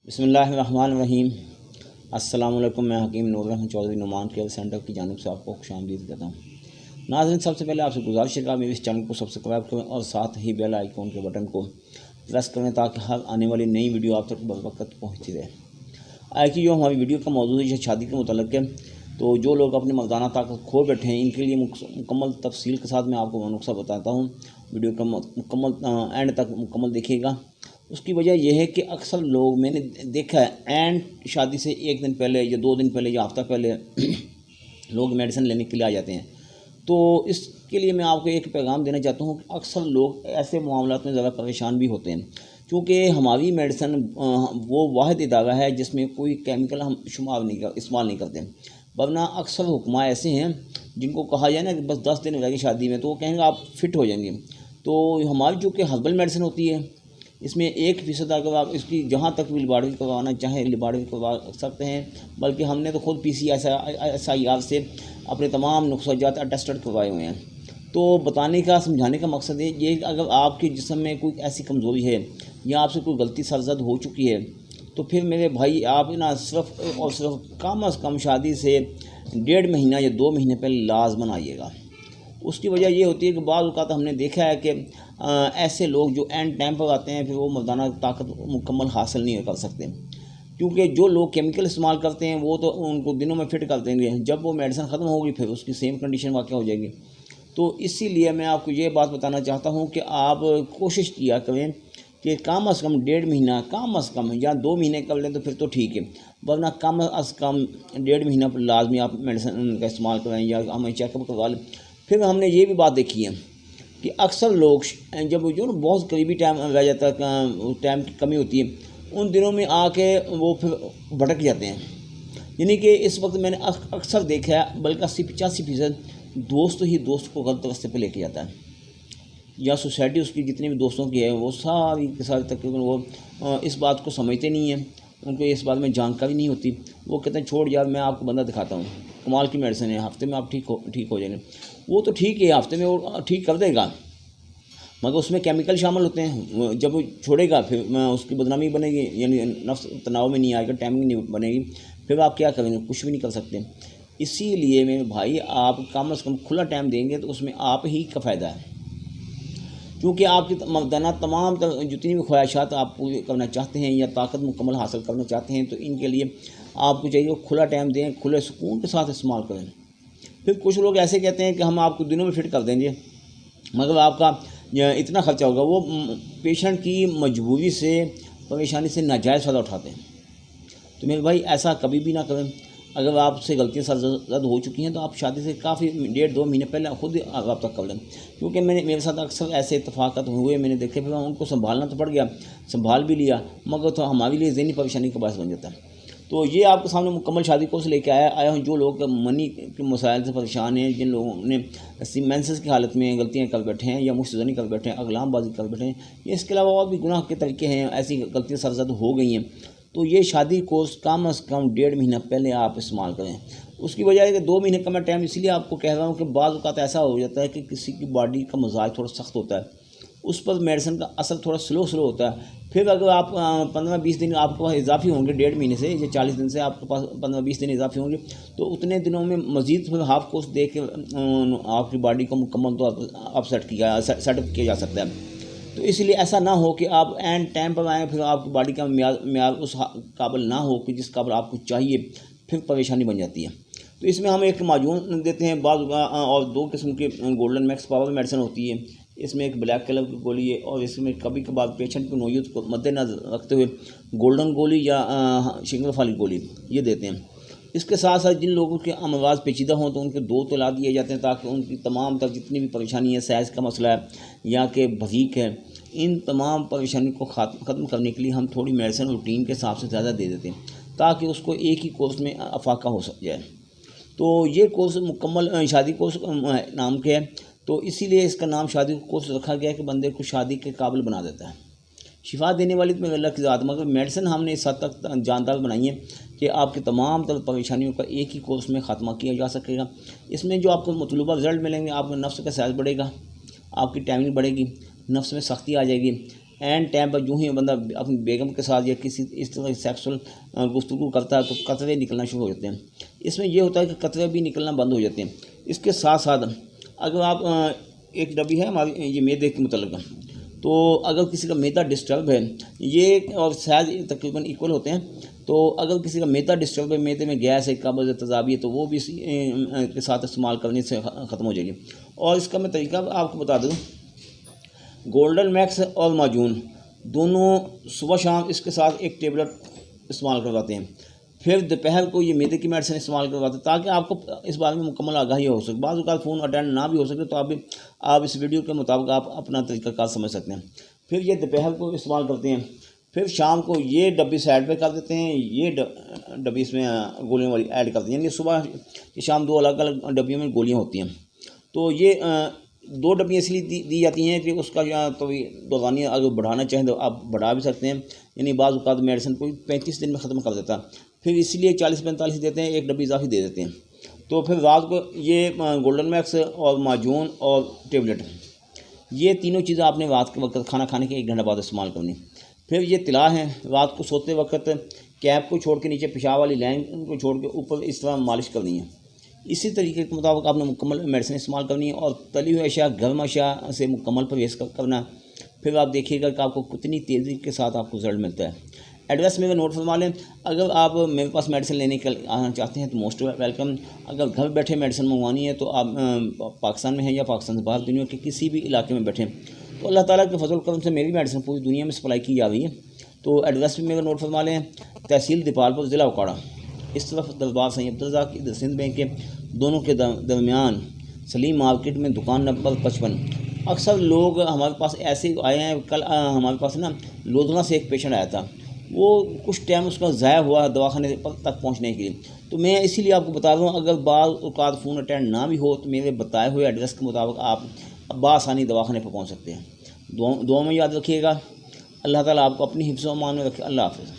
بسم اللہ الرحمن الرحیم۔ السلام علیکم، میں حکیم نور رحمت چودھری نعمان کیئر سینٹر کی جانب سے آپ کو خوش آمدید کہتا ہوں۔ ناظرین، سب سے پہلے آپ سے گزارش ہے کہ آپ میرے اس چینل کو سبسکرائب کریں اور ساتھ ہی بیل آئیکن کے بٹن کو پریس کریں تاکہ ہر آنے والی نئی ویڈیو آپ تک بروقت پہنچتی رہے۔ آج کی جو ہماری ویڈیو کا موضوع ہے شادی کے متعلق ہے، تو جو لوگ اپنی مردانہ طاقت کھو بیٹھے ہیں ان کے لیے مکمل تفصیل کے ساتھ میں آپ کو نسخہ بتاتا ہوں۔ ویڈیو کا مکمل اینڈ تک مکمل دیکھیے گا۔ اس کی وجہ یہ ہے کہ اکثر لوگ میں نے دیکھا ہے اینڈ شادی سے ایک دن پہلے یا 2 دن پہلے یا ہفتہ پہلے لوگ میڈیسن لینے کے لیے آ جاتے ہیں۔ تو اس کے لیے میں آپ کو ایک پیغام دینا چاہتا ہوں کہ اکثر لوگ ایسے معاملات میں زیادہ پریشان بھی ہوتے ہیں، کیونکہ ہماری میڈیسن وہ واحد ادارہ ہے جس میں کوئی کیمیکل ہم استعمال نہیں کرتے، ورنہ اکثر حکماء ایسے ہیں جن کو کہا جائے نا کہ بس 10 دن ہو جائے گی شادی میں تو وہ کہیں گے آپ فٹ ہو جائیں گے۔ تو ہماری جو کہ ہربل میڈیسن ہوتی ہے اس میں 1% اگر آپ اس کی جہاں تک بھی لیبارٹری کروانا چاہیں لیبارٹری کروا سکتے ہیں، بلکہ ہم نے تو خود PCI سے اپنے تمام نقصہ جات اٹیسٹڈ کروائے ہوئے ہیں۔ تو بتانے کا سمجھانے کا مقصد ہے یہ کہ اگر آپ کے جسم میں کوئی ایسی کمزوری ہے یا آپ سے کوئی غلطی سرزد ہو چکی ہے تو پھر میرے بھائی آپ نا صرف اور صرف کم از کم شادی سے 1.5 مہینہ یا 2 مہینے پہلے لازماً آئیے گا۔ اس کی وجہ یہ ہوتی ہے کہ بعض اوقات ہم نے دیکھا ہے کہ ایسے لوگ جو اینڈ ٹائم پر آتے ہیں پھر وہ مردانہ طاقت مکمل حاصل نہیں کر سکتے، کیونکہ جو لوگ کیمیکل استعمال کرتے ہیں وہ تو ان کو دنوں میں فٹ کر دیں گے، جب وہ میڈیسن ختم ہوگی پھر اس کی سیم کنڈیشن واقع ہو جائے گی۔ تو اسی لیے میں آپ کو یہ بات بتانا چاہتا ہوں کہ آپ کوشش کیا کریں کہ کم از کم 1.5 مہینہ کم از کم یا 2 مہینے کر لیں تو پھر تو ٹھیک ہے، ورنہ کم از کم 1.5 مہینہ پر لازمی آپ میڈیسن کا استعمال کریں یا ہمیں چیک اپ کروا لیں۔ پھر ہم نے یہ بھی بات دیکھی ہے کہ اکثر لوگ جب جو بہت قریبی ٹائم رہ جاتا ہے، ٹائم کی کمی ہوتی ہے، ان دنوں میں آ کے وہ پھر بھٹک جاتے ہیں۔ یعنی کہ اس وقت میں نے اکثر دیکھا ہے بلکہ 80-85% دوست ہی دوست کو غلط راستے پہ لے کے جاتا ہے، یا سوسائٹی اس کی جتنی بھی دوستوں کی ہے وہ ساری کے سارے تقریباً وہ اس بات کو سمجھتے نہیں ہیں، ان کو اس بات میں جانکاری نہیں ہوتی۔ وہ کہتے ہیں چھوڑ یار میں آپ کو بندہ دکھاتا ہوں، کمال کی میڈیسن ہے، ہفتے میں آپ ٹھیک ہو جائیں گے۔ وہ تو ٹھیک ہے، ہفتے میں وہ ٹھیک کر دے گا، مگر اس میں کیمیکل شامل ہوتے ہیں۔ جب وہ چھوڑے گا پھر اس کی بدنامی بنے گی، یعنی نفس تناؤ میں نہیں آئے گا، ٹائمنگ نہیں بنے گی، پھر آپ کیا کریں گے؟ کچھ بھی نہیں کر سکتے۔ اسی لیے میرے بھائی آپ کم از کم کھلا ٹائم دیں گے تو اس میں آپ ہی کا فائدہ ہے، کیونکہ آپ کی تمام جتنی بھی خواہشات آپ پوری کرنا چاہتے ہیں یا طاقت مکمل حاصل کرنا چاہتے ہیں تو ان کے لیے آپ کو چاہیے کھلا ٹائم دیں، کھلے سکون کے ساتھ استعمال کریں۔ پھر کچھ لوگ ایسے کہتے ہیں کہ ہم آپ کو دنوں میں فٹ کر دیں گے، مگر آپ کا اتنا خرچہ ہوگا۔ وہ پیشنٹ کی مجبوری سے پریشانی سے ناجائز فائدہ اٹھاتے ہیں۔ تو میرے بھائی ایسا کبھی بھی نہ کریں۔ اگر آپ سے غلطیاں سرزد ہو چکی ہیں تو آپ شادی سے کافی 1.5-2 مہینے پہلے خود رابطہ کر لیں، کیونکہ میرے ساتھ اکثر ایسے اتفاقات ہوئے، میں نے دیکھے، پھر ان کو سنبھالنا تو پڑ گیا، سنبھال بھی لیا، مگر تو ہمارے لیے ذہنی پریشانی کا باعث بن جاتا ہے۔ تو یہ آپ کے سامنے مکمل شادی کورس لے کے آیا ہوں۔ جو لوگ منی کے مسائل سے پریشان ہیں، جن لوگوں نے مینسز کی حالت میں غلطیاں کر بیٹھے ہیں یا مشتزنی کر بیٹھے ہیں، اغلام بازی کر بیٹھے ہیں، یا اس کے علاوہ اور بھی گناہ کے طریقے ہیں، ایسی غلطیاں سرزد ہو گئی ہیں، تو یہ شادی کورس کم از کم 1.5 مہینہ پہلے آپ استعمال کریں۔ اس کی وجہ ہے کہ 2 مہینے کا میں ٹائم اسی لیے آپ کو کہہ رہا ہوں کہ بعض اوقات ایسا ہو جاتا ہے کہ کسی کی باڈی کا مزاج تھوڑا سخت ہوتا ہے، اس پر میڈیسن کا اثر تھوڑا سلو ہوتا ہے۔ پھر اگر آپ 15-20 دن آپ کے پاس اضافی ہوں گے، 1.5 مہینے سے یا 40 دن سے آپ کے پاس 15-20 دن اضافی ہوں گے، تو اتنے دنوں میں مزید پھر ہاف کورس دے کے آپ کی باڈی کو مکمل طور پر اپ سیٹ اپ کیا جا سکتا ہے۔ تو اس لیے ایسا نہ ہو کہ آپ اینڈ ٹائم پر آئیں پھر آپ کی باڈی کا معیار اس قابل نہ ہو کہ جس قابل آپ کو چاہیے، پھر پریشانی بن جاتی ہے۔ تو اس میں ہم ایک معجون دیتے ہیں بعض، اور 2 قسم کے گولڈن میکس پاور میڈیسن ہوتی ہے۔ اس میں ایک بلیک کلر کی گولی ہے، اور اس میں کبھی کبھار پیشنٹ کی نوعیت کو مد نظر رکھتے ہوئے گولڈن گولی یا شنگر والی گولی یہ دیتے ہیں۔ اس کے ساتھ ساتھ جن لوگوں کے امراض پیچیدہ ہوں تو ان کے 2 طلا دیے جاتے ہیں، تاکہ ان کی تمام تر جتنی بھی پریشانی ہے، سائز کا مسئلہ ہے یا کہ بھریک ہے، ان تمام پریشانی کو ختم کرنے کے لیے ہم تھوڑی میڈیسن روٹین کے حساب سے زیادہ دے دیتے ہیں، تاکہ اس کو ایک ہی کورس میں افاقہ ہو جائے۔ تو یہ کورس مکمل شادی کورس نام کے ہے، تو اسی لیے اس کا نام شادی کورس رکھا گیا کہ بندے کو شادی کے قابل بنا دیتا ہے۔ شفا دینے والی تو اللہ کی ذات، مگر میڈیسن ہم نے اس حد تک جاندار بنائی ہے کہ آپ کی تمام تر پریشانیوں کا ایک ہی کورس میں خاتمہ کیا جا سکے گا۔ اس میں جو آپ کو مطلوبہ رزلٹ ملیں گے، آپ کا نفس کا سائز بڑھے گا، آپ کی ٹائمنگ بڑھے گی، نفس میں سختی آ جائے گی، اینڈ ٹائم پر یوں ہی بندہ اپنی بیگم کے ساتھ یا کسی اس طرح سیکسول گفتگو کرتا ہے تو قطرے نکلنا شروع ہو جاتے ہیں۔ اس میں یہ ہوتا ہے کہ قطرے بھی نکلنا بند ہو جاتے ہیں۔ اس کے ساتھ ساتھ اگر آپ ایک ڈبی ہے ہماری یہ معدے کے متعلق، تو اگر کسی کا معدہ ڈسٹرب ہے، یہ اور سائز تقریباً ایکول ہوتے ہیں، تو اگر کسی کا معدہ ڈسٹرب ہے، معدے میں گیس ہے، قبض ہے، تیزابی ہے، تو وہ بھی اس کے ساتھ استعمال کرنے سے ختم ہو جائے گی۔ اور اس کا میں طریقہ آپ کو بتا دوں، گولڈن میکس اور معجون دونوں صبح شام اس کے ساتھ ایک ٹیبلٹ استعمال کرواتے ہیں، پھر دوپہر کو یہ معدے کی میڈیسن استعمال کرواتے ہیں، تاکہ آپ کو اس بارے میں مکمل آگاہی ہو سکے۔ بعض اوقات فون اٹینڈ نہ بھی ہو سکے تو آپ اس ویڈیو کے مطابق آپ اپنا طریقہ کار سمجھ سکتے ہیں۔ پھر یہ دوپہر کو استعمال کرتے ہیں، پھر شام کو یہ ڈبی سائڈ پہ کر دیتے ہیں، یہ ڈبی اس میں گولیوں والی ایڈ کرتے ہیں، یعنی صبح شام دو الگ الگ ڈبیوں میں گولیاں ہوتی ہیں۔ تو یہ دو ڈبیاں اس لیے دی جاتی ہیں کہ اس کا تو دوغانیہ اگر بڑھانا چاہیں تو آپ بڑھا بھی سکتے ہیں، یعنی بعض اوقات میڈیسن کوئی 35 دن میں ختم کر دیتا، پھر اس لیے 40-45 دیتے ہیں، ایک ڈبی اضافی دے دیتے ہیں۔ تو پھر رات کو یہ گولڈن میکس اور معجون اور ٹیبلٹ، یہ تینوں چیزیں آپ نے رات کے وقت کھانا کھانے کے 1 گھنٹہ بعد استعمال کرنی۔ پھر یہ طلا ہے، رات کو سوتے وقت کیپ کو چھوڑ کے نیچے پیشاب والی لائن کو چھوڑ کے اوپر اس طرح مالش کرنی ہے۔ اسی طریقے کے مطابق آپ نے مکمل میڈیسن استعمال کرنی ہے، اور تلی ہوئی اشیاء، گرم اشیاء سے مکمل پرہیز کرنا۔ پھر آپ دیکھیے گا کہ آپ کو کتنی تیزی کے ساتھ آپ کو رزلٹ ملتا ہے۔ ایڈریس میں نوٹ فرما لیں، اگر آپ میرے پاس میڈیسن لینے کے آنا چاہتے ہیں تو موسٹ ویلکم۔ اگر گھر بیٹھے میڈیسن منگوانی ہے تو آپ پاکستان میں ہیں یا پاکستان سے باہر دنیا کے کسی بھی علاقے میں بیٹھیں، تو اللہ تعالیٰ کے فضل و کرم سے میری میڈیسن پوری دنیا میں سپلائی کی جا رہی ہے۔ تو ایڈریس بھی میرا نوٹ فرما لیں، تحصیل دیپالپور، ضلع اوکاڑا، اس طرف دربار سید عبدالرزاق کی سندھ بینک کے دونوں کے درمیان سلیم مارکیٹ میں دکان نمبر 55۔ اکثر لوگ ہمارے پاس ایسے آئے ہیں، کل ہمارے پاس نا لودھنا سے ایک پیشنٹ آیا تھا، وہ کچھ ٹائم اس کا ضائع ہوا دواخانے تک پہنچنے کے لیے، تو میں اسی لیے آپ کو بتا رہا ہوں، اگر بعض اوقات فون اٹینڈ نہ بھی ہو تو میرے بتائے ہوئے ایڈریس کے مطابق آپ بآسانی دواخانے پہ پہنچ سکتے ہیں۔ دعاؤں میں یاد رکھیے گا۔ اللہ تعالیٰ آپ کو اپنی حفظ و امان میں رکھے۔ اللہ حافظ۔